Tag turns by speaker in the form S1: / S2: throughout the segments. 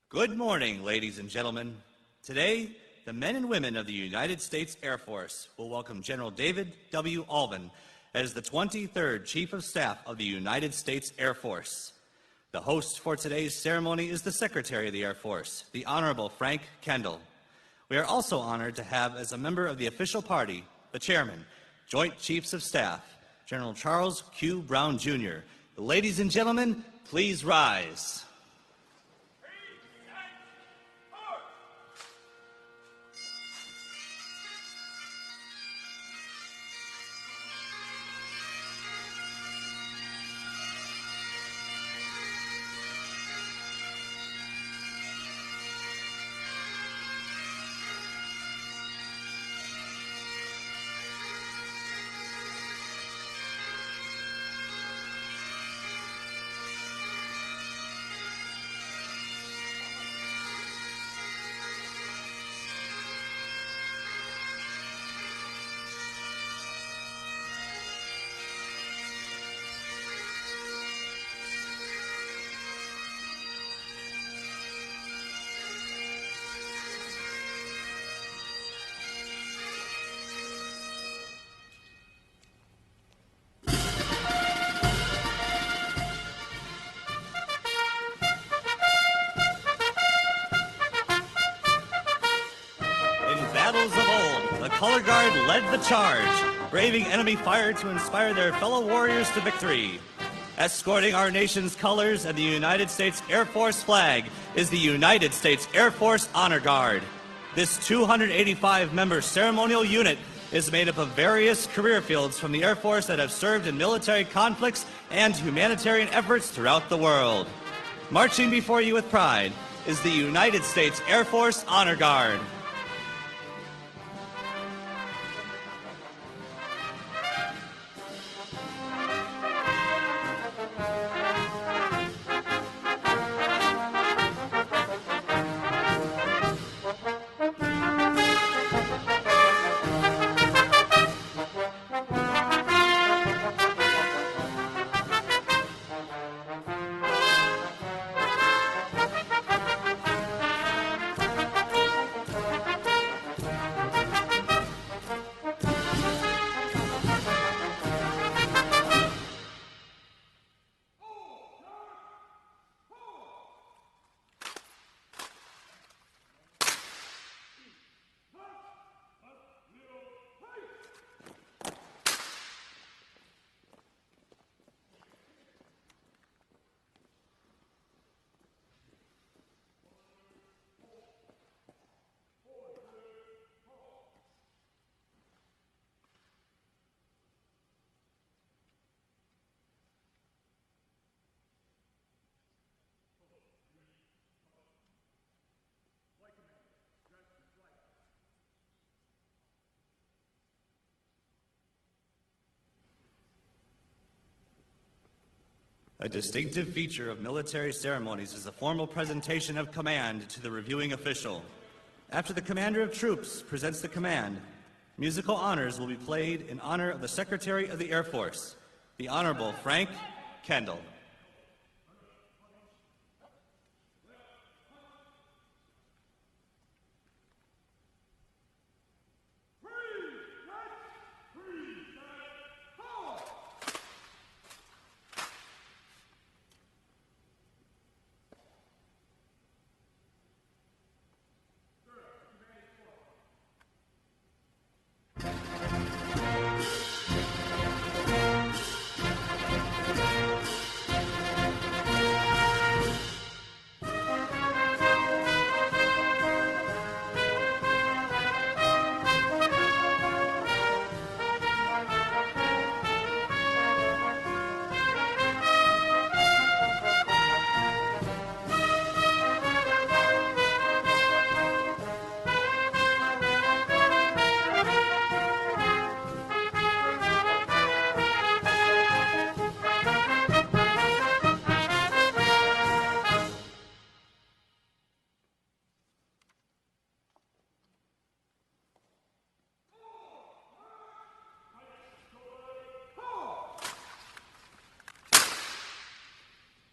S1: Good morning, ladies and gentlemen. Today, the men and women of the United States Air Force will welcome General David W. Allvin as the 23rd Chief of Staff of the United States Air Force. The host for today's ceremony is the Secretary of the Air Force, the Honorable Frank Kendall. We are also honored to have as a member of the official party, the Chairman, Joint Chiefs of Staff, General Charles Q. Brown, Jr. Ladies and gentlemen, please rise. Battles of old, the Color Guard led the charge, braving enemy fire to inspire their fellow warriors to victory. Escorting our nation's colors and the United States Air Force flag is the United States Air Force Honor Guard. This 285-member ceremonial unit is made up of various career fields from the Air Force that have served in military conflicts and humanitarian efforts throughout the world. Marching before you with pride is the United States Air Force Honor Guard. A distinctive feature of military ceremonies is a formal presentation of command to the reviewing official. After the commander of troops presents the command, musical honors will be played in honor of the Secretary of the Air Force, the Honorable Frank Kendall.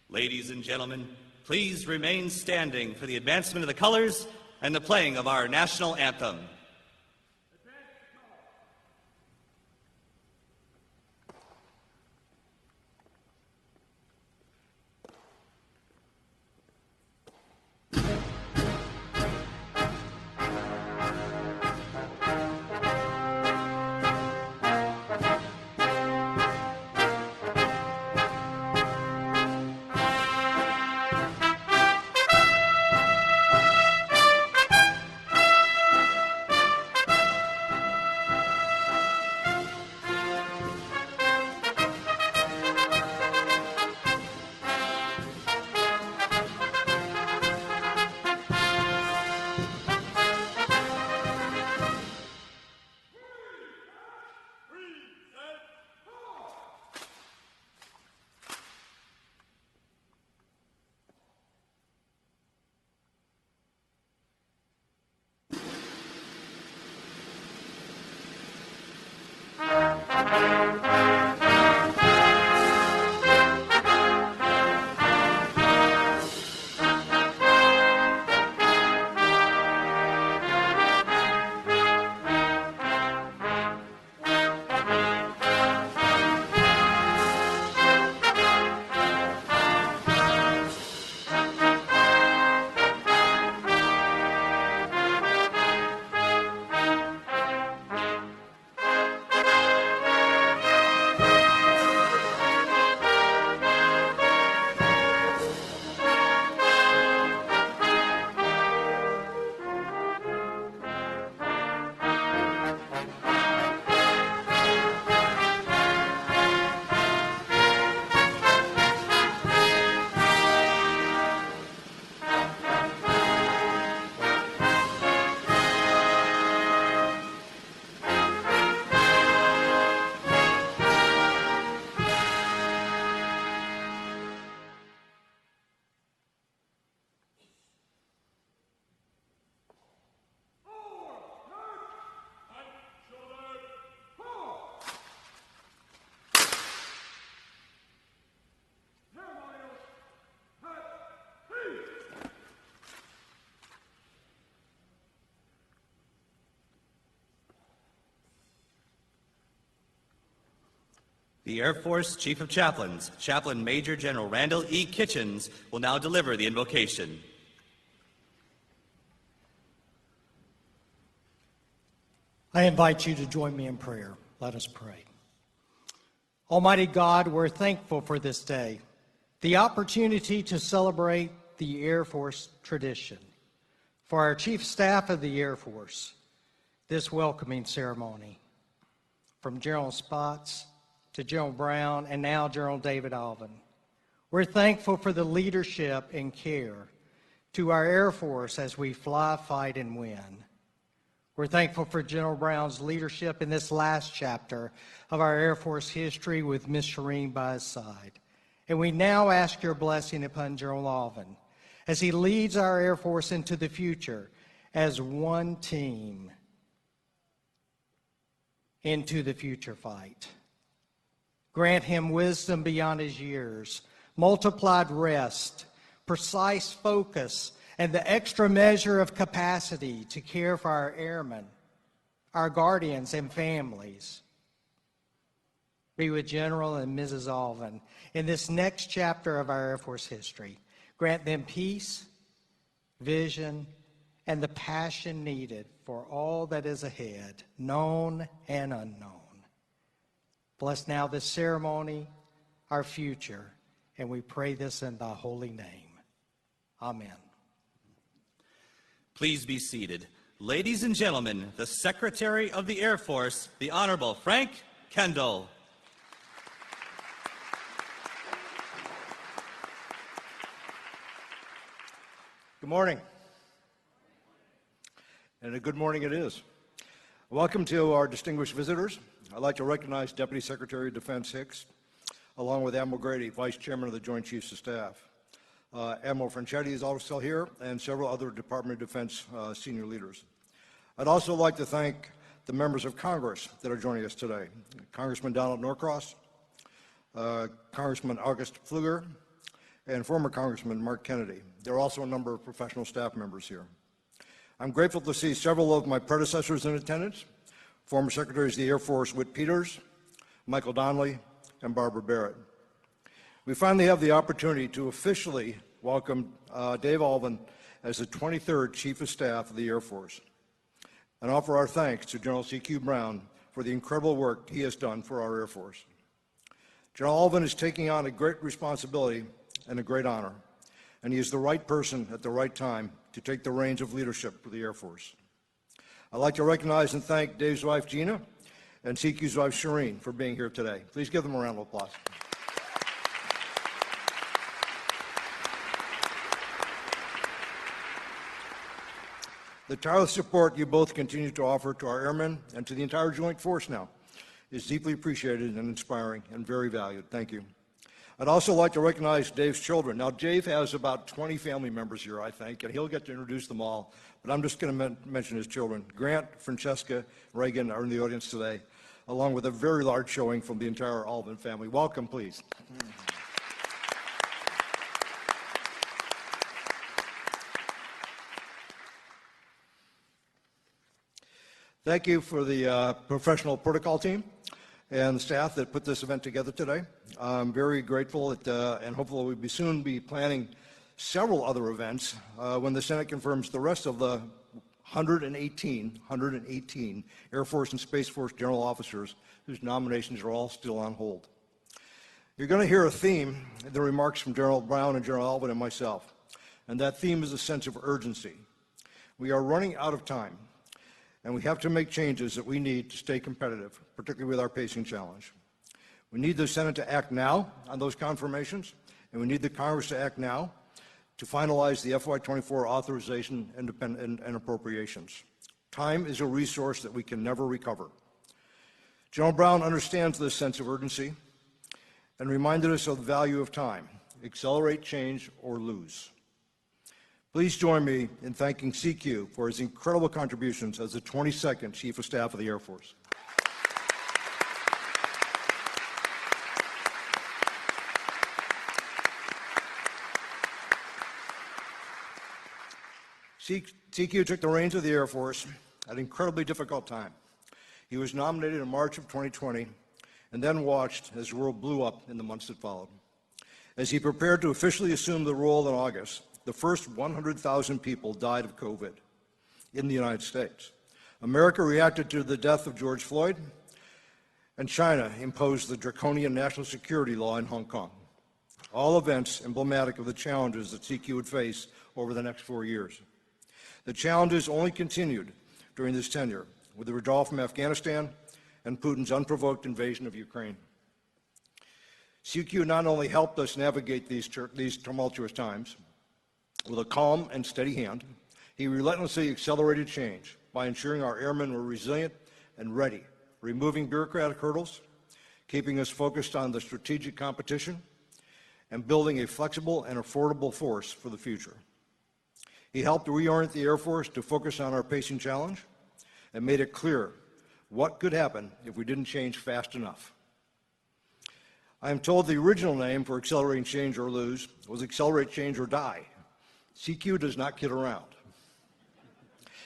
S1: Ladies and gentlemen, Please remain standing for the advancement of the colors and the playing of our national anthem. The Air Force Chief of Chaplains, Chaplain Major General Randall E. Kitchens, will now deliver the invocation.
S2: I invite you to join me in prayer. Let us pray. Almighty God, we're thankful for this day, the opportunity to celebrate the Air Force tradition. For our Chief Staff of the Air Force, this welcoming ceremony, from General Spots to General Brown, and now General David Allvin. We're thankful for the leadership and care to our Air Force as we fly, fight, and win. We're thankful for General Brown's leadership in this last chapter of our Air Force history with Miss Shireen by his side. And we now ask your blessing upon General Allvin as he leads our Air Force into the future as one team into the future fight. Grant him wisdom beyond his years, multiplied rest, precise focus, and the extra measure of capacity to care for our airmen, our guardians, and families. Be with General and Mrs. Allvin in this next chapter of our Air Force history. Grant them peace, vision, and the passion needed for all that is ahead, known and unknown. Bless now this ceremony, our future, and we pray this in thy holy name. Amen.
S1: Please be seated. Ladies and gentlemen, the Secretary of the Air Force, the Honorable Frank Kendall.
S3: Good morning. And a good morning it is. Welcome to our distinguished visitors. I'd like to recognize Deputy Secretary of Defense Hicks, along with Admiral Grady, Vice Chairman of the Joint Chiefs of Staff. Admiral Franchetti is also here, and several other Department of Defense senior leaders. I'd also like to thank the members of Congress that are joining us today. Congressman Donald Norcross, Congressman August Pfluger, and former Congressman Mark Kennedy. There are also a number of professional staff members here. I'm grateful to see several of my predecessors in attendance, former Secretaries of the Air Force Whit Peters, Michael Donnelly, and Barbara Barrett. We finally have the opportunity to officially welcome Dave Allvin as the 23rd Chief of Staff of the Air Force, and offer our thanks to General C.Q. Brown for the incredible work he has done for our Air Force. General Allvin is taking on a great responsibility and a great honor, and he is the right person at the right time to take the reins of leadership for the Air Force. I'd like to recognize and thank Dave's wife, Gina, and CQ's wife, Shireen, for being here today. Please give them a round of applause. The tireless support you both continue to offer to our airmen and to the entire Joint Force now is deeply appreciated and inspiring and very valued. Thank you. I'd also like to recognize Dave's children. Now, Dave has about 20 family members here, I think, and he'll get to introduce them all, but I'm just going to mention his children. Grant, Francesca, Reagan are in the audience today, along with a very large showing from the entire Allvin family. Welcome, please. Thank you for the professional protocol team and the staff that put this event together today. I'm very grateful that, and hopefully we'll soon be planning several other events when the Senate confirms the rest of the 118 Air Force and Space Force general officers whose nominations are all still on hold. You're going to hear a theme in the remarks from General Brown and General Allvin and myself, and that theme is a sense of urgency. We are running out of time, and we have to make changes that we need to stay competitive, particularly with our pacing challenge. We need the Senate to act now on those confirmations, and we need the Congress to act now to finalize the FY24 authorization and appropriations. Time is a resource that we can never recover. General Brown understands this sense of urgency and reminded us of the value of time. Accelerate change or lose. Please join me in thanking CQ for his incredible contributions as the 22nd Chief of Staff of the Air Force. CQ took the reins of the Air Force at an incredibly difficult time. He was nominated in March of 2020 and then watched as the world blew up in the months that followed. As he prepared to officially assume the role in August, the first 100,000 people died of COVID in the United States. America reacted to the death of George Floyd, and China imposed the draconian national security law in Hong Kong. All events emblematic of the challenges that CQ would face over the next 4 years. The challenges only continued during this tenure, with the withdrawal from Afghanistan and Putin's unprovoked invasion of Ukraine. CQ not only helped us navigate these tumultuous times, with a calm and steady hand, he relentlessly accelerated change by ensuring our airmen were resilient and ready, removing bureaucratic hurdles, keeping us focused on the strategic competition, and building a flexible and affordable force for the future. He helped reorient the Air Force to focus on our pacing challenge and made it clear what could happen if we didn't change fast enough. I am told the original name for Accelerating Change or Lose was Accelerate Change or Die. CQ does not kid around.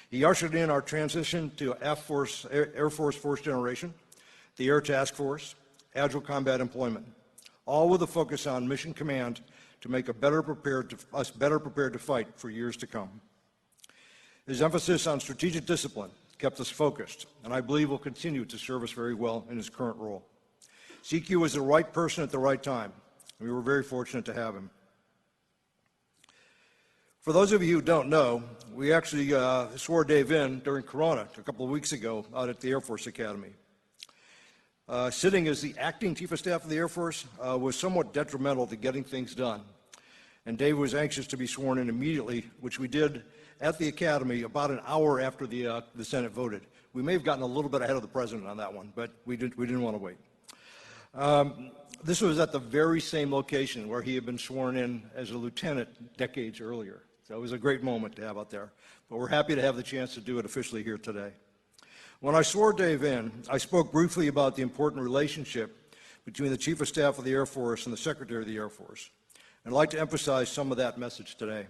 S3: He ushered in our transition to Air Force Force Generation, the Air Task Force, Agile Combat Employment, all with a focus on mission command to make us better prepared to fight for years to come. His emphasis on strategic discipline kept us focused, and I believe will continue to serve us very well in his current role. CQ was the right person at the right time, and we were very fortunate to have him. For those of you who don't know, we actually swore Dave in during Corona a couple of weeks ago out at the Air Force Academy. Sitting as the acting Chief of Staff of the Air Force was somewhat detrimental to getting things done, and Dave was anxious to be sworn in immediately, which we did at the Academy about an hour after the Senate voted. We may have gotten a little bit ahead of the President on that one, but we didn't want to wait. This was at the very same location where he had been sworn in as a lieutenant decades earlier. So it was a great moment to have out there, but we're happy to have the chance to do it officially here today. When I swore Dave in, I spoke briefly about the important relationship between the Chief of Staff of the Air Force and the Secretary of the Air Force. And I'd like to emphasize some of that message today.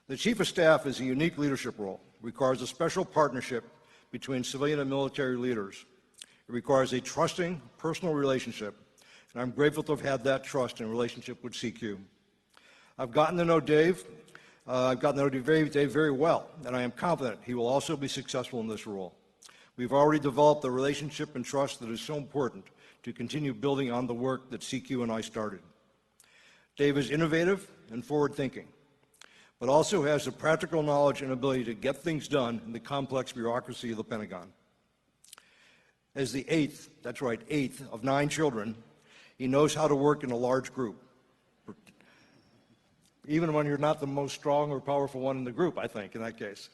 S3: The Chief of Staff is a unique leadership role. It requires a special partnership between civilian and military leaders. It requires a trusting, personal relationship, and I'm grateful to have had that trust and relationship with CQ. I've gotten to know Dave. I've gotten to know Dave very well, and I am confident he will also be successful in this role. We've already developed the relationship and trust that is so important to continue building on the work that CQ and I started. Dave is innovative and forward-thinking, but also has the practical knowledge and ability to get things done in the complex bureaucracy of the Pentagon. As the eighth of 9 children, he knows how to work in a large group, even when you're not the most strong or powerful one in the group, I think, in that case.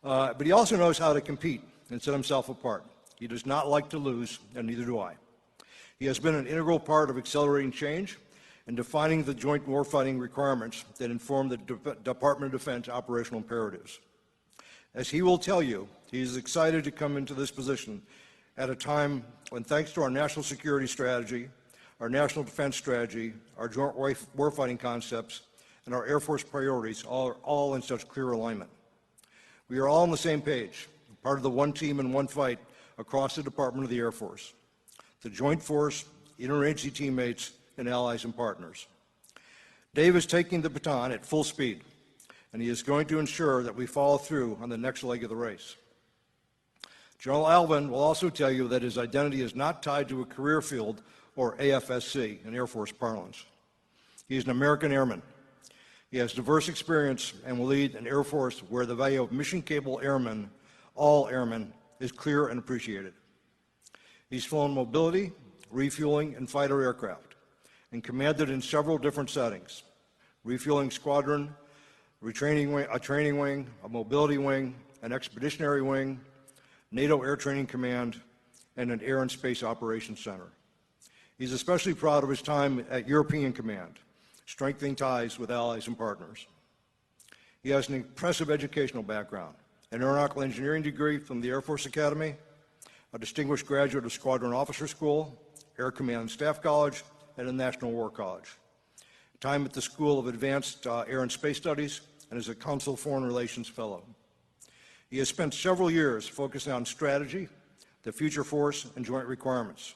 S3: But he also knows how to compete and set himself apart. He does not like to lose, and neither do I. He has been an integral part of accelerating change and defining the joint warfighting requirements that inform the Department of Defense operational imperatives. As he will tell you, he is excited to come into this position at a time when, thanks to our national security strategy, our national defense strategy, our joint warfighting concepts, and our Air Force priorities are all in such clear alignment. We are all on the same page, part of the one team and one fight across the Department of the Air Force, the Joint Force, interagency teammates, and allies and partners. Dave is taking the baton at full speed, and he is going to ensure that we follow through on the next leg of the race. General Allvin will also tell you that his identity is not tied to a career field or AFSC in Air Force parlance. He is an American airman. He has diverse experience and will lead an Air Force where the value of mission-capable airmen, all airmen, is clear and appreciated. He's flown mobility, refueling, and fighter aircraft, and commanded in several different settings: refueling squadron, a training wing, a mobility wing, an expeditionary wing, NATO Air Training Command, and an Air and Space Operations Center. He's especially proud of his time at European Command, strengthening ties with allies and partners. He has an impressive educational background, an aeronautical engineering degree from the Air Force Academy, a distinguished graduate of Squadron Officer School, Air Command and Staff College, and the National War College. Time at the School of Advanced Air and Space Studies, and is a Council Foreign Relations Fellow. He has spent several years focusing on strategy, the future force, and joint requirements,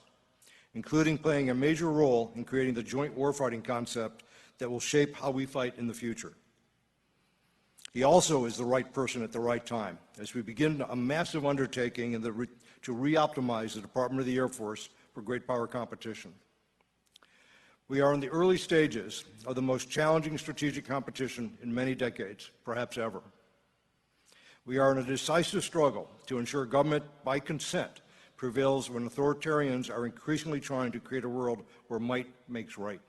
S3: including playing a major role in creating the joint warfighting concept that will shape how we fight in the future. He also is the right person at the right time as we begin a massive undertaking to re-optimize the Department of the Air Force for great power competition. We are in the early stages of the most challenging strategic competition in many decades, perhaps ever. We are in a decisive struggle to ensure government, by consent, prevails when authoritarians are increasingly trying to create a world where might makes right.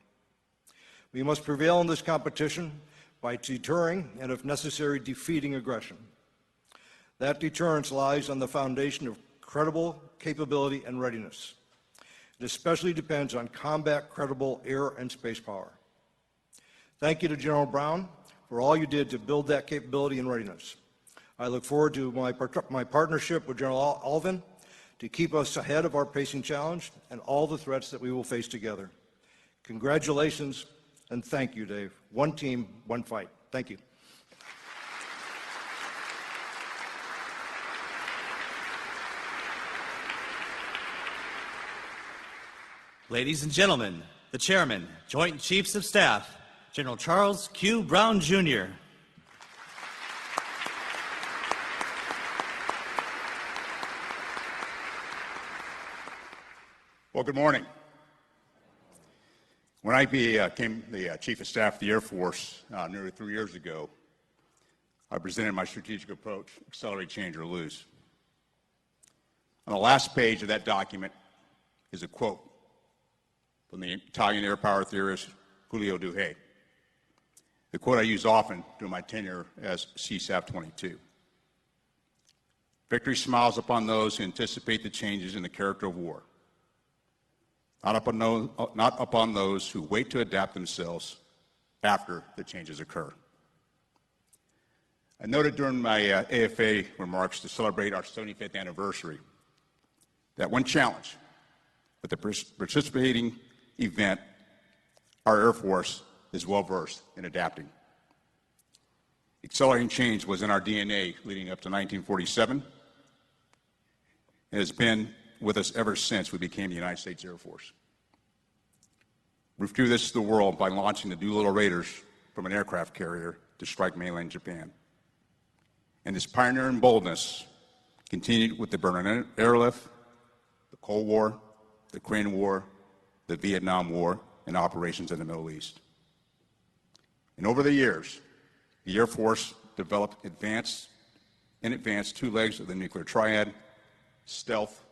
S3: We must prevail in this competition by deterring and, if necessary, defeating aggression. That deterrence lies on the foundation of credible capability and readiness. It especially depends on combat-credible air and space power. Thank you to General Brown for all you did to build that capability and readiness. I look forward to my partnership with General Allvin to keep us ahead of our pacing challenge and all the threats that we will face together. Congratulations, and thank you, Dave. One team, one fight. Thank you.
S1: Ladies and gentlemen, the Chairman, Joint Chiefs of Staff, General Charles Q. Brown, Jr.
S4: Well, good morning. When I became the Chief of Staff of the Air Force nearly 3 years ago, I presented my strategic approach, Accelerate, Change, or Lose. On the last page of that document is a quote from the Italian air power theorist Giulio Douhet, the quote I use often during my tenure as CSAF 22. Victory smiles upon those who anticipate the changes in the character of war, not upon those who wait to adapt themselves after the changes occur. I noted during my AFA remarks to celebrate our 75th anniversary that one challenge with the participating event our Air Force is well-versed in adapting. Accelerating change was in our DNA leading up to 1947, and has been with us ever since we became the United States Air Force. We threw this to the world by launching the Doolittle Raiders from an aircraft carrier to strike mainland Japan. And this pioneering boldness continued with the Berlin Airlift, the Cold War, the Korean War, the Vietnam War, and operations in the Middle East. And over the years, the Air Force developed advanced two legs of the nuclear triad: stealth,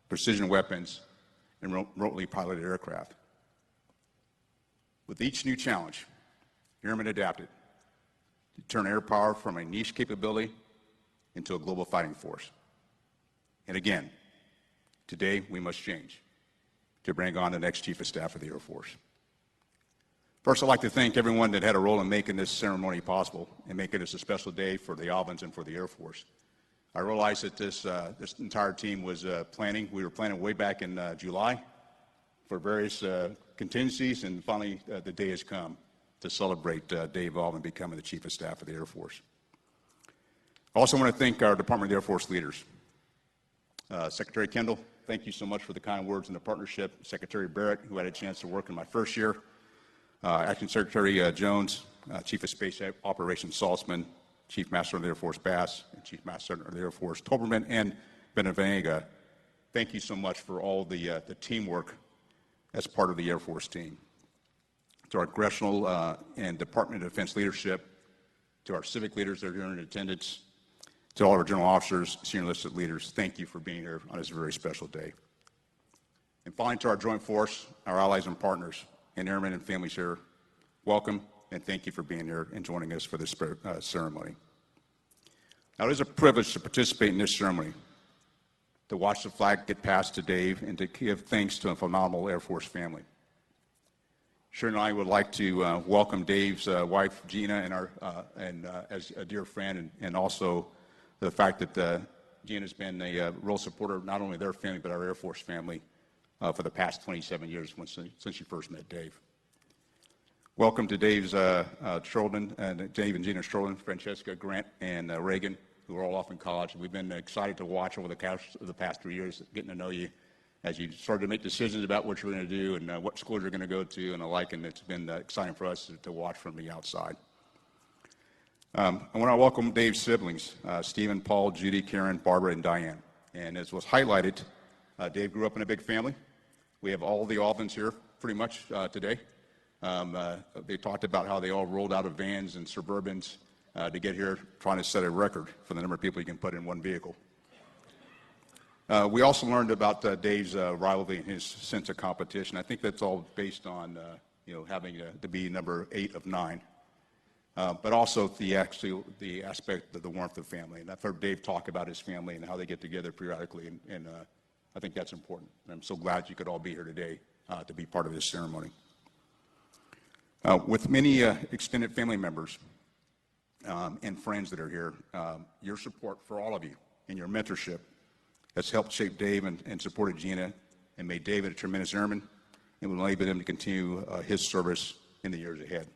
S4: precision weapons, and remotely piloted aircraft. With each new challenge, airmen adapted to turn air power from a niche capability into a global fighting force. And again, today we must change to bring on the next Chief of Staff of the Air Force. First, I'd like to thank everyone that had a role in making this ceremony possible and making this a special day for the Allvins and for the Air Force. I realize that this entire team was planning. We were planning way back in July for various contingencies, and finally the day has come to celebrate Dave Allvin becoming the Chief of Staff of the Air Force. I also want to thank our Department of the Air Force leaders. Secretary Kendall, thank you so much for the kind words and the partnership. Secretary Barrett, who had a chance to work in my first year. Acting Secretary Jones, Chief of Space Operations Saltzman, Chief Master of the Air Force Bass, and Chief Master of the Air Force Toberman, and Benavenga. Thank you so much for all the teamwork as part of the Air Force team. To our congressional and Department of Defense leadership, to our civic leaders that are here in attendance, to all of our general officers, senior enlisted leaders, thank you for being here on this very special day. And finally, to our joint force, our allies and partners, and airmen and families here, welcome and thank you for being here and joining us for this ceremony. Now, it is a privilege to participate in this ceremony, to watch the flag get passed to Dave, and to give thanks to a phenomenal Air Force family. Sharon and I would like to welcome Dave's wife, Gina, and as a dear friend, and also the fact that Gina has been a real supporter of not only their family, but our Air Force family for the past 27 years since you first met Dave. Welcome to Dave's children, Dave and Gina's children, Francesca, Grant, and Reagan, who are all off in college. We've been excited to watch over the course of the past 3 years, getting to know you as you started to make decisions about what you're going to do and what schools you're going to go to and the like, and it's been exciting for us to watch from the outside. I want to welcome Dave's siblings, Stephen, Paul, Judy, Karen, Barbara, and Diane. And as was highlighted, Dave grew up in a big family. We have all the Allvins here pretty much today. They talked about how they all rolled out of vans and Suburbans to get here, trying to set a record for the number of people you can put in one vehicle. We also learned about Dave's rivalry and his sense of competition. I think that's all based on having to be number 8 of 9, but also the aspect of the warmth of family. And I've heard Dave talk about his family and how they get together periodically, and I think that's important. And I'm so glad you could all be here today to be part of this ceremony. With many extended family members and friends that are here, your support for all of you and your mentorship has helped shape Dave and supported Gina and made David a tremendous airman and will enable him to continue his service in the years ahead.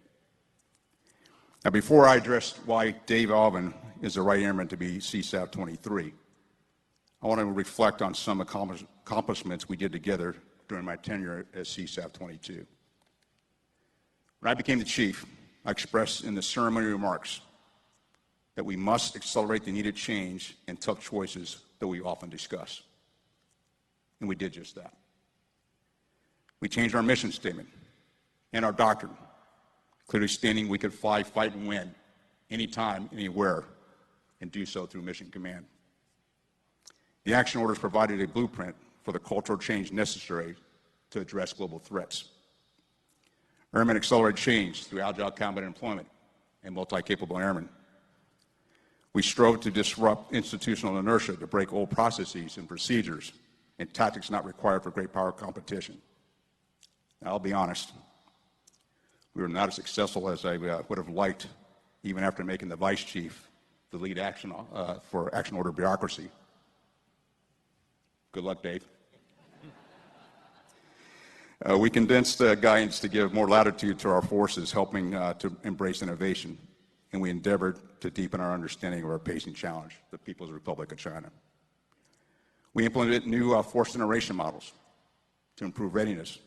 S4: Now, before I address why Dave Allvin is the right airman to be CSAF 23, I want to reflect on some accomplishments we did together during my tenure as CSAF 22. When I became the chief, I expressed in the ceremony remarks that we must accelerate the needed change and tough choices that we often discuss. And we did just that. We changed our mission statement and our doctrine, clearly stating we could fly, fight, and win anytime, anywhere, and do so through Mission Command. The action orders provided a blueprint for the cultural change necessary to address global threats. Airmen accelerate change through agile combat employment and multi-capable airmen. We strove to disrupt institutional inertia to break old processes and procedures and tactics not required for great power competition. Now, I'll be honest, we were not as successful as I would have liked, even after making the vice chief the lead action for action order bureaucracy. Good luck, Dave. We condensed guidance to give more latitude to our forces, helping to embrace innovation, and we endeavored to deepen our understanding of our pacing challenge, the People's Republic of China. We implemented new force generation models to improve readiness,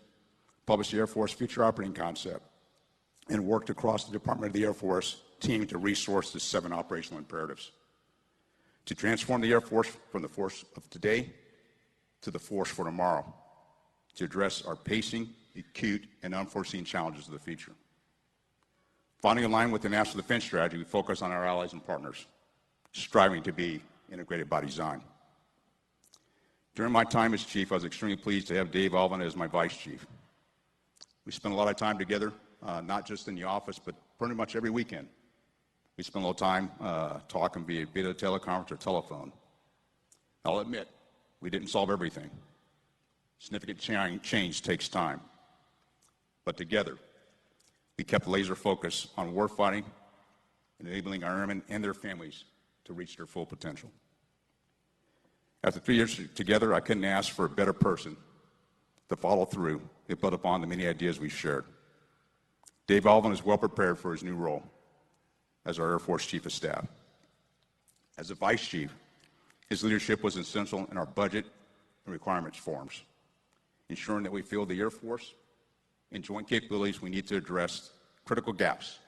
S4: published the Air Force Future Operating Concept, and worked across the Department of the Air Force team to resource the 7 operational imperatives, to transform the Air Force from the force of today to the force for tomorrow, to address our pacing, acute, and unforeseen challenges of the future. Finally, in line with the National Defense Strategy, we focus on our allies and partners, striving to be integrated by design. During my time as chief, I was extremely pleased to have Dave Allvin as my vice chief. We spent a lot of time together, not just in the office, but pretty much every weekend. We spent a little time talking via video teleconference or telephone. I'll admit, we didn't solve everything. Significant change takes time. But together, we kept laser focus on warfighting and enabling our airmen and their families to reach their full potential. After 3 years together, I couldn't ask for a better person to follow through and build upon the many ideas we shared. Dave Allvin is well prepared for his new role as our Air Force Chief of Staff. As a Vice Chief, his leadership was essential in our budget and requirements forums, ensuring that we feel the Air Force and joint capabilities we need to address critical gaps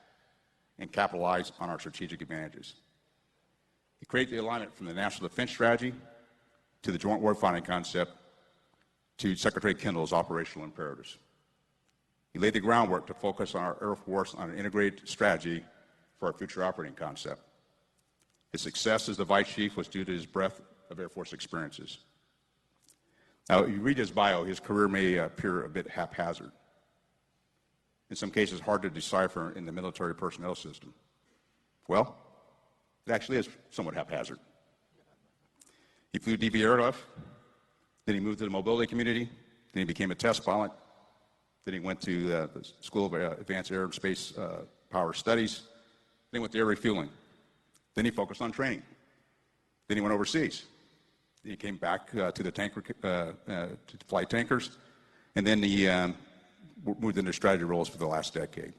S4: and capitalize on our strategic advantages. He created the alignment from the National Defense Strategy to the Joint Warfighting Concept to Secretary Kendall's operational imperatives. He laid the groundwork to focus on our Air Force on an integrated strategy for our future operating concept. His success as the Vice Chief was due to his breadth of Air Force experiences. Now, if you read his bio, his career may appear a bit haphazard. In some cases, hard to decipher in the military personnel system. Well, it actually is somewhat haphazard. He flew DV airlift, then he moved to the mobility community, then he became a test pilot, then he went to the School of Advanced Air and Space Power Studies, then he went to air refueling, then he focused on training, then he went overseas, then he came back to the tanker, to fly tankers, and then he moved into strategy roles for the last decade.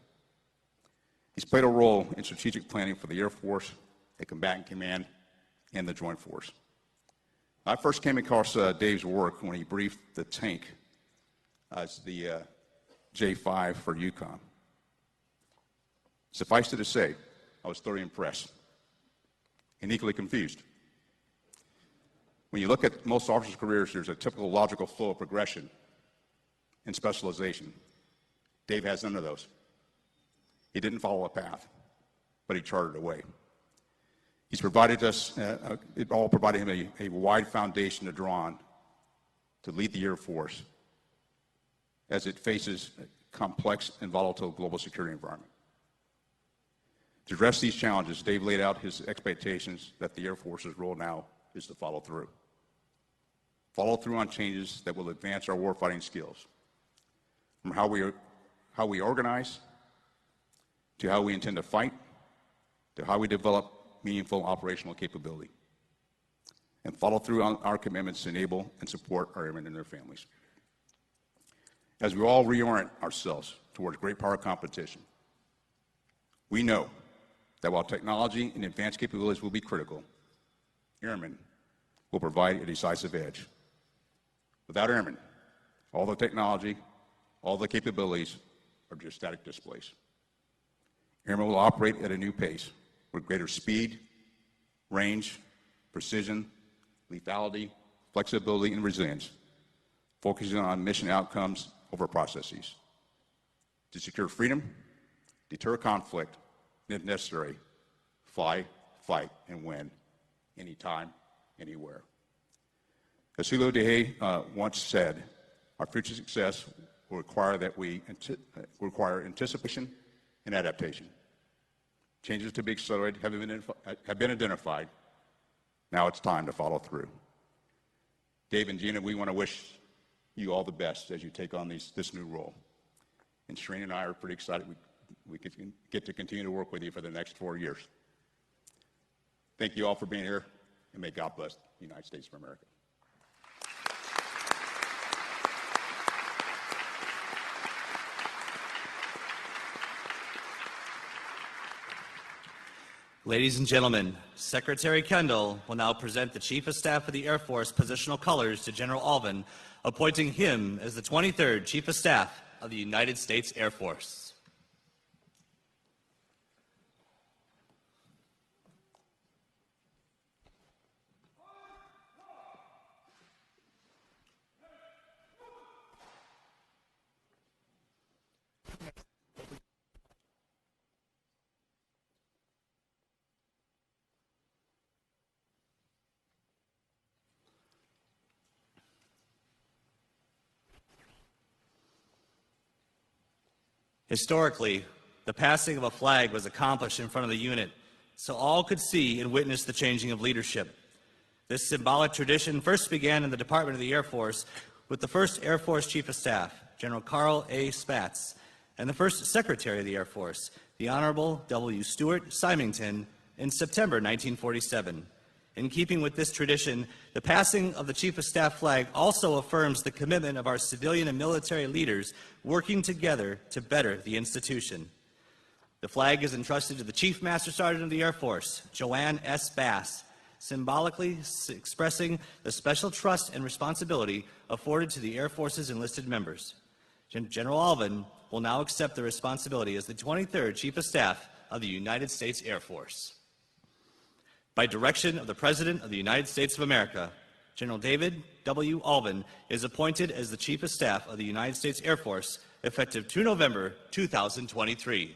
S4: He's played a role in strategic planning for the Air Force, the Combatant Command, and the Joint Force. I first came across Dave's work when he briefed the tank as the J5 for Yukon. Suffice it to say, I was thoroughly impressed and equally confused. When you look at most officers' careers, there's a typical logical flow of progression and specialization. Dave has none of those. He didn't follow a path, but he charted a way. He's provided us, it all provided him a wide foundation to draw on to lead the Air Force as it faces a complex and volatile global security environment. To address these challenges, Dave laid out his expectations that the Air Force's role now is to follow through. Follow through on changes that will advance our warfighting skills, from how we organize, to how we intend to fight, to how we develop meaningful operational capability, and follow through on our commitments to enable and support our airmen and their families. As we all reorient ourselves towards great power competition, we know that while technology and advanced capabilities will be critical, airmen will provide a decisive edge. Without airmen, all the technology, all the capabilities are just static displays. Airmen will operate at a new pace with greater speed, range, precision, lethality, flexibility, and resilience, focusing on mission outcomes over processes. To secure freedom, deter conflict, and if necessary, fly, fight, and win, anytime, anywhere. As Hilo Dehe once said, our future success will require that we require anticipation and adaptation. Changes to be accelerated have been identified. Now it's time to follow through. Dave and Gina, we want to wish you all the best as you take on this new role. And Shereen and I are pretty excited we get to continue to work with you for the next 4 years. Thank you all for being here, and may God bless the United States of America.
S1: Ladies and gentlemen, Secretary Kendall will now present the Chief of Staff of the Air Force positional colors to General Allvin, appointing him as the 23rd Chief of Staff of the United States Air Force. Historically, the passing of a flag was accomplished in front of the unit, so all could see and witness the changing of leadership. This symbolic tradition first began in the Department of the Air Force with the first Air Force Chief of Staff, General Carl A. Spaatz, and the first Secretary of the Air Force, the Honorable W. Stuart Symington, in September 1947. In keeping with this tradition, the passing of the Chief of Staff flag also affirms the commitment of our civilian and military leaders working together to better the institution. The flag is entrusted to the Chief Master Sergeant of the Air Force, Joanne S. Bass, symbolically expressing the special trust and responsibility afforded to the Air Force's enlisted members. General Allvin will now accept the responsibility as the 23rd Chief of Staff of the United States Air Force. By direction of the President of the United States of America, General David W. Allvin is appointed as the Chief of Staff of the United States Air Force effective 2 November 2023.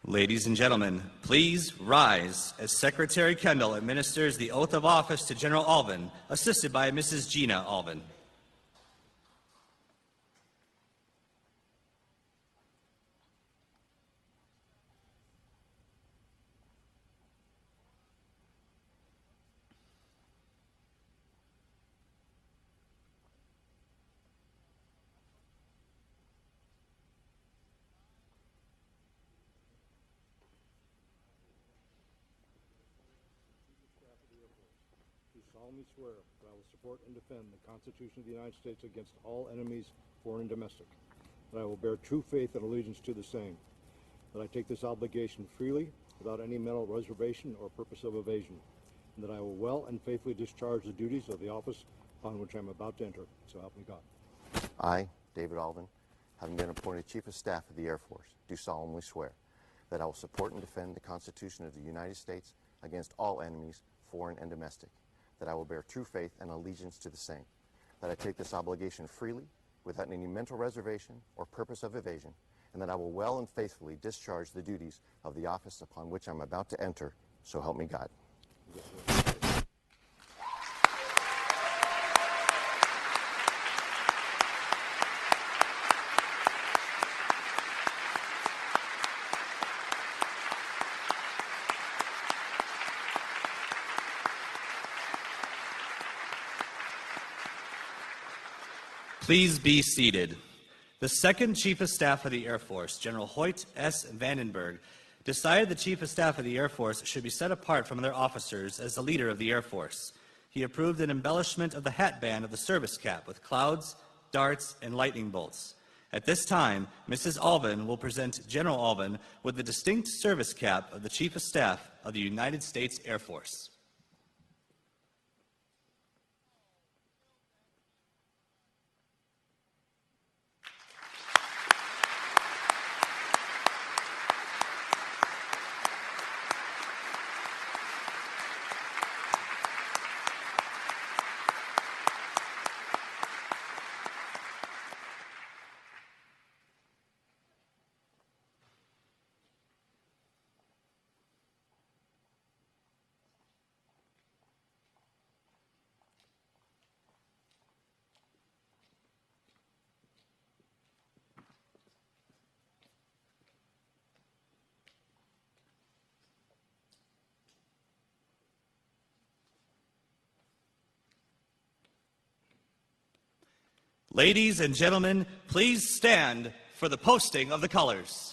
S1: Ladies and gentlemen, please rise as Secretary Kendall administers the oath of office to General Allvin, assisted by Mrs. Gina Allvin.
S3: Do solemnly swear that I will support and defend the Constitution of the United States against all enemies, foreign and domestic, that I will bear true faith and allegiance to the same, that I take this obligation freely without any mental reservation or purpose of evasion, and that I will well and faithfully discharge the duties of the office upon which I am about to enter. So help me God.
S5: I, David Allvin, having been appointed Chief of Staff of the Air Force, do solemnly swear that I will support and defend the Constitution of the United States against all enemies, foreign and domestic, that I will bear true faith and allegiance to the same, that I take this obligation freely, without any mental reservation or purpose of evasion, and that I will well and faithfully discharge the duties of the office upon which I'm about to enter, so help me God.
S1: Please be seated. The second Chief of Staff of the Air Force, General Hoyt S. Vandenberg, decided the Chief of Staff of the Air Force should be set apart from other officers as the leader of the Air Force. He approved an embellishment of the hat band of the service cap with clouds, darts, and lightning bolts. At this time, Mrs. Allvin will present General Allvin with the distinct service cap of the Chief of Staff of the United States Air Force. Ladies and gentlemen, please stand for the posting of the colors.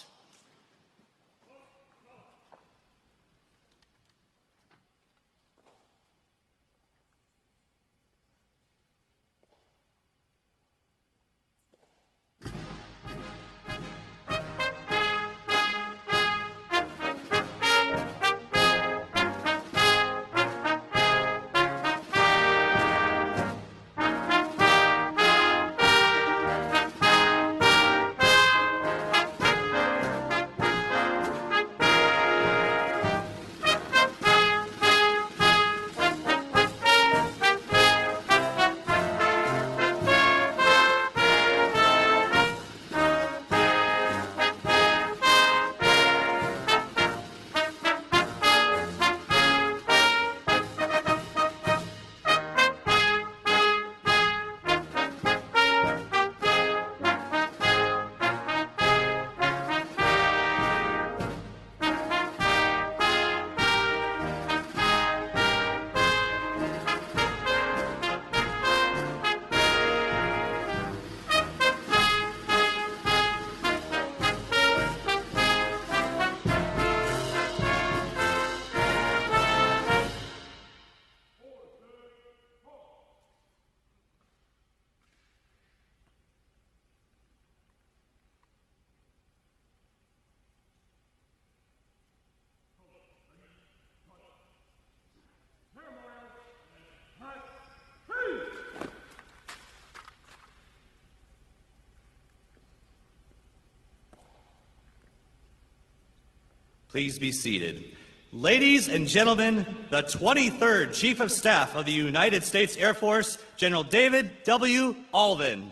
S1: Please be seated. Ladies and gentlemen, the 23rd Chief of Staff of the United States Air Force, General David W. Allvin.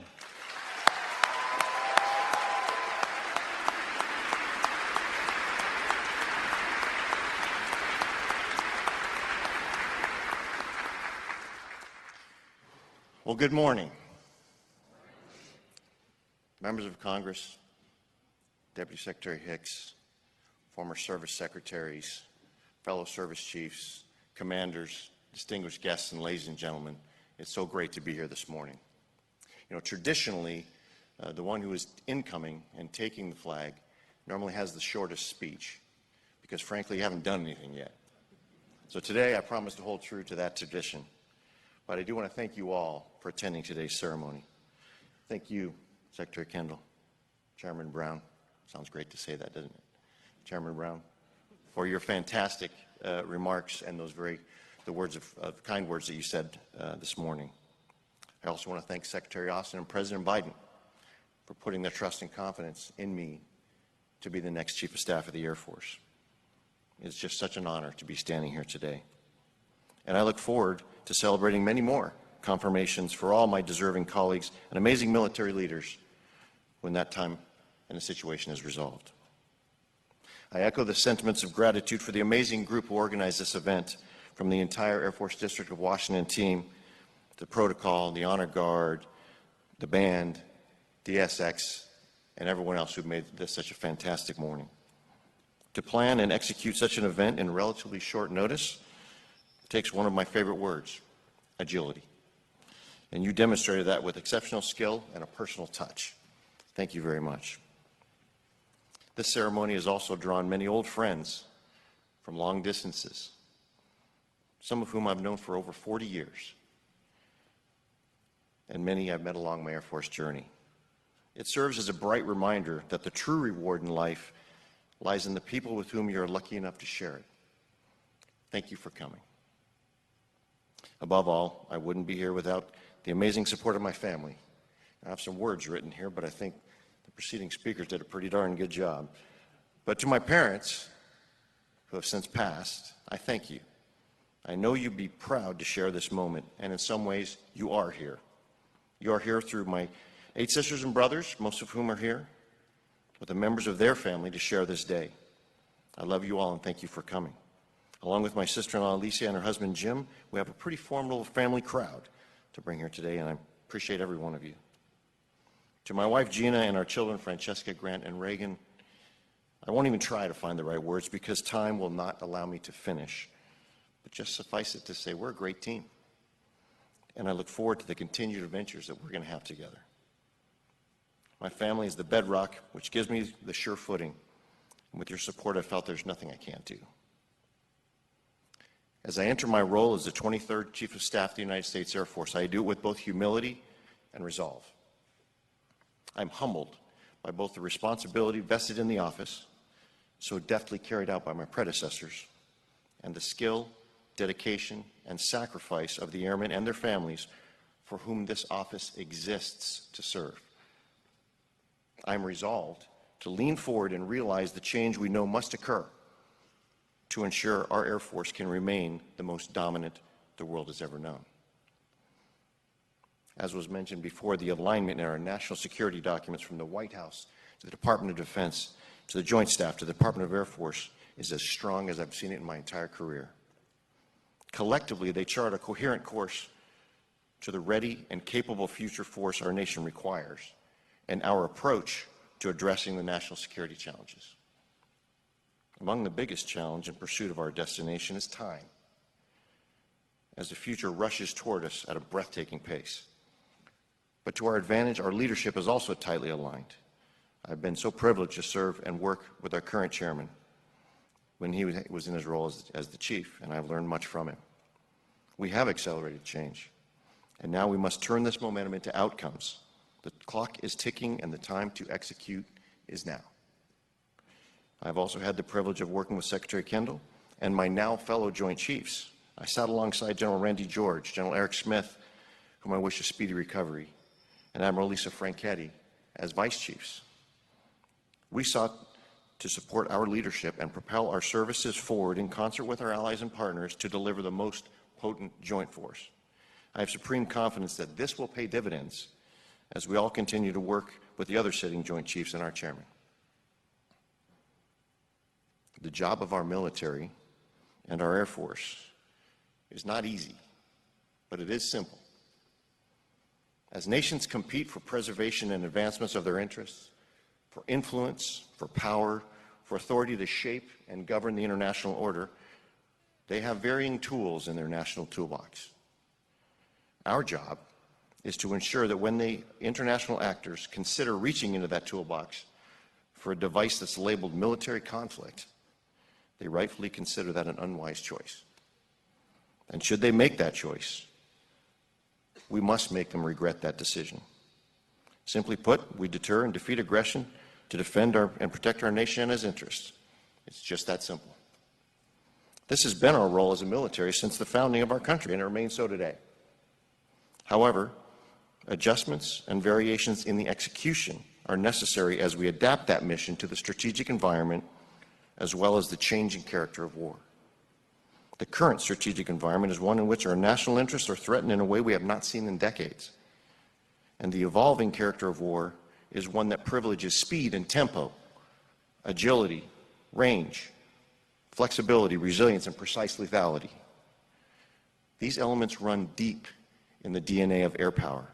S5: Well, good morning. Members of Congress, Deputy Secretary Hicks, former service secretaries, fellow service chiefs, commanders, distinguished guests, and ladies and gentlemen, it's so great to be here this morning. You know, traditionally, the one who is incoming and taking the flag normally has the shortest speech because, frankly, you haven't done anything yet. So today, I promise to hold true to that tradition. But I do want to thank you all for attending today's ceremony. Thank you, Secretary Kendall, Chairman Brown. Sounds great to say that, doesn't it? Chairman Brown, for your fantastic remarks and those the words of kind words that you said this morning. I also want to thank Secretary Austin and President Biden for putting their trust and confidence in me to be the next Chief of Staff of the Air Force. It's just such an honor to be standing here today. And I look forward to celebrating many more confirmations for all my deserving colleagues and amazing military leaders when that time and the situation is resolved. I echo the sentiments of gratitude for the amazing group who organized this event, from the entire Air Force District of Washington team, the protocol, the honor guard, the band, the SX, and everyone else who made this such a fantastic morning. To plan and execute such an event in relatively short notice takes one of my favorite words, agility. And you demonstrated that with exceptional skill and a personal touch. Thank you very much. This ceremony has also drawn many old friends from long distances, some of whom I've known for over 40 years, and many I've met along my Air Force journey. It serves as a bright reminder that the true reward in life lies in the people with whom you're lucky enough to share it. Thank you for coming. Above all, I wouldn't be here without the amazing support of my family. I have some words written here, but I think the preceding speakers did a pretty darn good job. But to my parents, who have since passed, I thank you. I know you'd be proud to share this moment, and in some ways, you are here. You are here through my 8 sisters and brothers, most of whom are here, with the members of their family to share this day. I love you all and thank you for coming. Along with my sister-in-law Alicia and her husband Jim, we have a pretty formidable family crowd to bring here today, and I appreciate every one of you. To my wife Gina and our children Francesca, Grant, and Reagan, I won't even try to find the right words because time will not allow me to finish. But just suffice it to say, we're a great team. And I look forward to the continued adventures that we're going to have together. My family is the bedrock, which gives me the sure footing. And with your support, I felt there's nothing I can't do. As I enter my role as the 23rd Chief of Staff of the United States Air Force, I do it with both humility and resolve. I'm humbled by both the responsibility vested in the office, so deftly carried out by my predecessors, and the skill, dedication, and sacrifice of the airmen and their families for whom this office exists to serve. I'm resolved to lean forward and realize the change we know must occur to ensure our Air Force can remain the most dominant the world has ever known. As was mentioned before, the alignment in our national security documents from the White House to the Department of Defense, to the Joint Staff, to the Department of Air Force is as strong as I've seen it in my entire career. Collectively, they chart a coherent course to the ready and capable future force our nation requires and our approach to addressing the national security challenges. Among the biggest challenge in pursuit of our destination is time, as the future rushes toward us at a breathtaking pace. But to our advantage, our leadership is also tightly aligned. I've been so privileged to serve and work with our current chairman when he was in his role as the chief, and I've learned much from him. We have accelerated change, and now we must turn this momentum into outcomes. The clock is ticking, and the time to execute is now. I've also had the privilege of working with Secretary Kendall and my now fellow Joint Chiefs. I sat alongside General Randy George, General Eric Smith, whom I wish a speedy recovery, and Admiral Lisa Franchetti as Vice Chiefs. We sought to support our leadership and propel our services forward in concert with our allies and partners to deliver the most potent joint force. I have supreme confidence that this will pay dividends as we all continue to work with the other sitting Joint Chiefs and our chairman. The job of our military and our Air Force is not easy, but it is simple. As nations compete for preservation and advancements of their interests, for influence, for power, for authority to shape and govern the international order, they have varying tools in their national toolbox. Our job is to ensure that when the international actors consider reaching into that toolbox for a device that's labeled military conflict, they rightfully consider that an unwise choice. And should they make that choice, we must make them regret that decision. Simply put, we deter and defeat aggression to defend and protect our nation and its interests. It's just that simple. This has been our role as a military since the founding of our country, and it remains so today. However, adjustments and variations in the execution are necessary as we adapt that mission to the strategic environment as well as the changing character of war. The current strategic environment is one in which our national interests are threatened in a way we have not seen in decades. And the evolving character of war is one that privileges speed and tempo, agility, range, flexibility, resilience, and precise lethality. These elements run deep in the DNA of air power,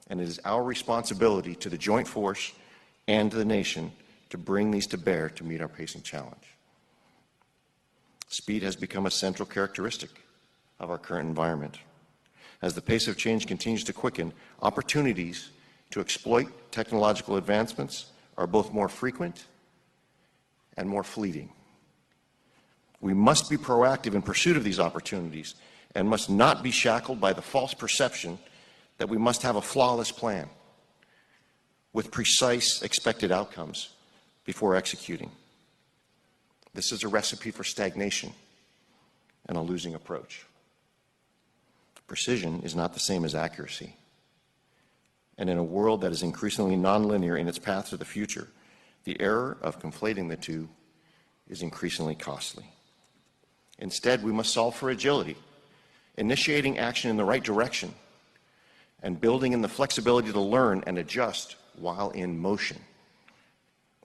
S5: and it is our responsibility to the joint force and to the nation to bring these to bear to meet our pacing challenge. Speed has become a central characteristic of our current environment. As the pace of change continues to quicken, opportunities to exploit technological advancements are both more frequent and more fleeting. We must be proactive in pursuit of these opportunities and must not be shackled by the false perception that we must have a flawless plan with precise expected outcomes before executing. This is a recipe for stagnation and a losing approach. Precision is not the same as accuracy. And in a world that is increasingly nonlinear in its path to the future, the error of conflating the two is increasingly costly. Instead, we must solve for agility, initiating action in the right direction, and building in the flexibility to learn and adjust while in motion.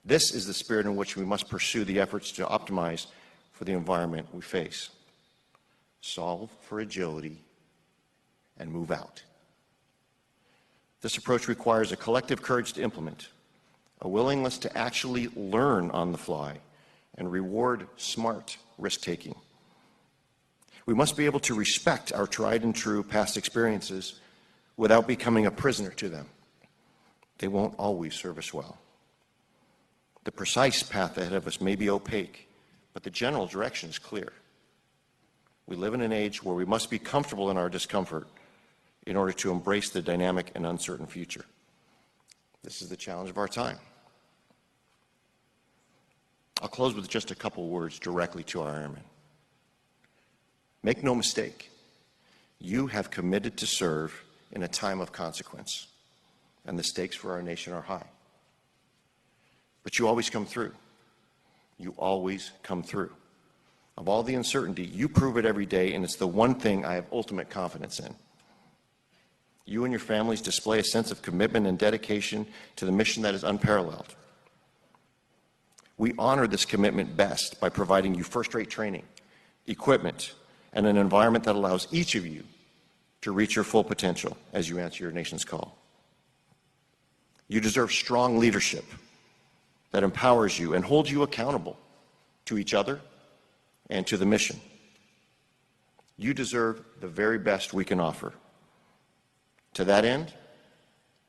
S5: This is the spirit in which we must pursue the efforts to optimize for the environment we face. Solve for agility and move out. This approach requires a collective courage to implement, a willingness to actually learn on the fly, and reward smart risk-taking. We must be able to respect our tried and true past experiences without becoming a prisoner to them.
S6: they won't always serve us well. The precise path ahead of us may be opaque, but the general direction is clear. We live in an age where we must be comfortable in our discomfort in order to embrace the dynamic and uncertain future. This is the challenge of our time. I'll close with just a couple words directly to our airmen. Make no mistake, you have committed to serve in a time of consequence, and the stakes for our nation are high. But you always come through. You always come through. Of all the uncertainty, you prove it every day, and it's the one thing I have ultimate confidence in. You and your families display a sense of commitment and dedication to the mission that is unparalleled. We honor this commitment best by providing you first-rate training, equipment, and an environment that allows each of you to reach your full potential as you answer your nation's call. You deserve strong leadership that empowers you and holds you accountable to each other and to the mission. You deserve the very best we can offer. To that end,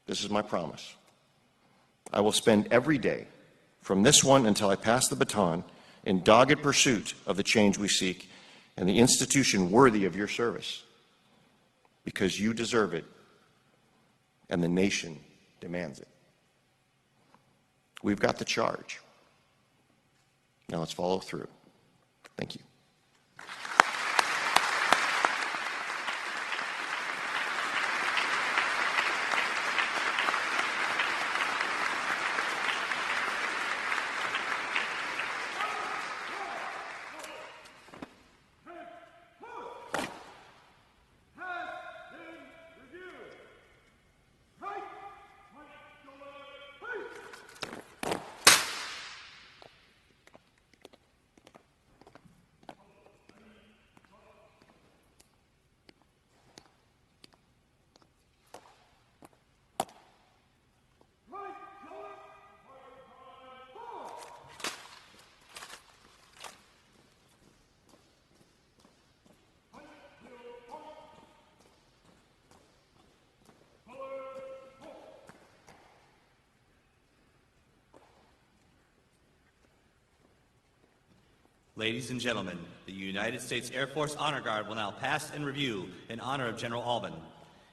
S6: this is my promise. I will spend every day from this one until I pass the baton in dogged pursuit of the change we seek and the institution worthy of your service, because you deserve it and the nation demands it. We've got the charge. Now let's follow through. Thank you.
S1: Ladies and gentlemen, the United States Air Force Honor Guard will now pass and review in honor of General Allvin.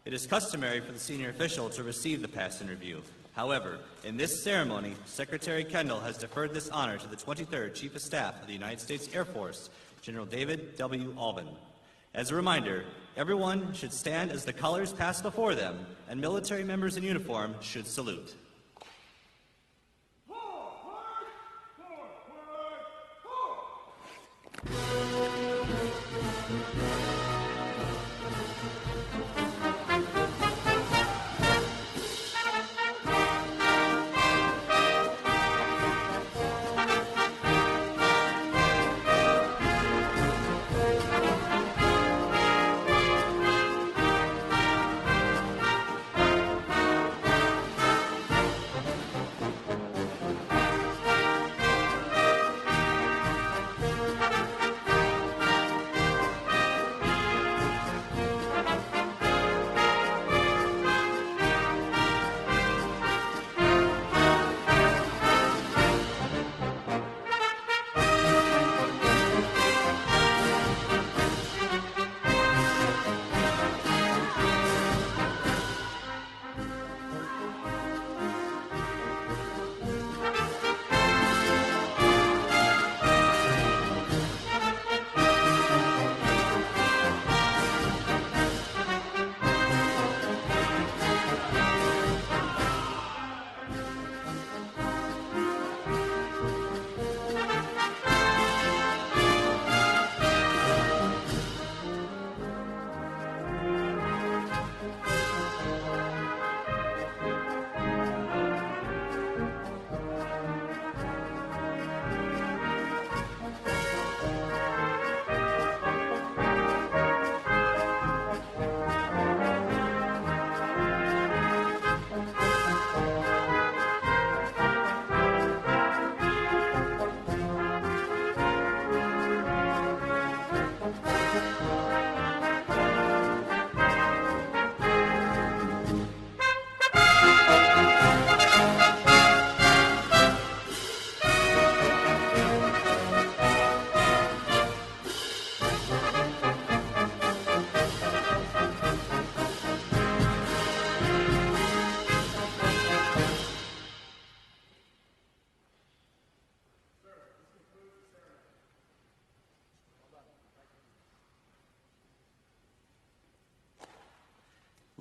S1: It is customary for the senior official to receive the pass and review. However, in this ceremony, Secretary Kendall has deferred this honor to the 23rd Chief of Staff of the United States Air Force, General David W. Allvin. As a reminder, everyone should stand as the colors pass before them, and military members in uniform should salute.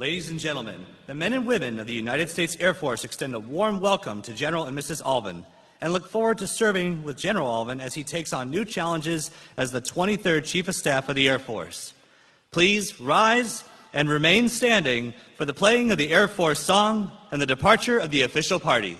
S1: Ladies and gentlemen, the men and women of the United States Air Force extend a warm welcome to General and Mrs. Allvin and look forward to serving with General Allvin as he takes on new challenges as the 23rd Chief of Staff of the Air Force. Please rise and remain standing for the playing of the Air Force song and the departure of the official party.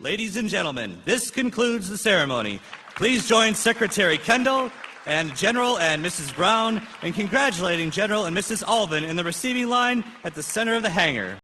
S1: Ladies and gentlemen, this concludes the ceremony. Please join Secretary Kendall and General and Mrs. Brown in congratulating General and Mrs. Allvin in the receiving line at the center of the hangar.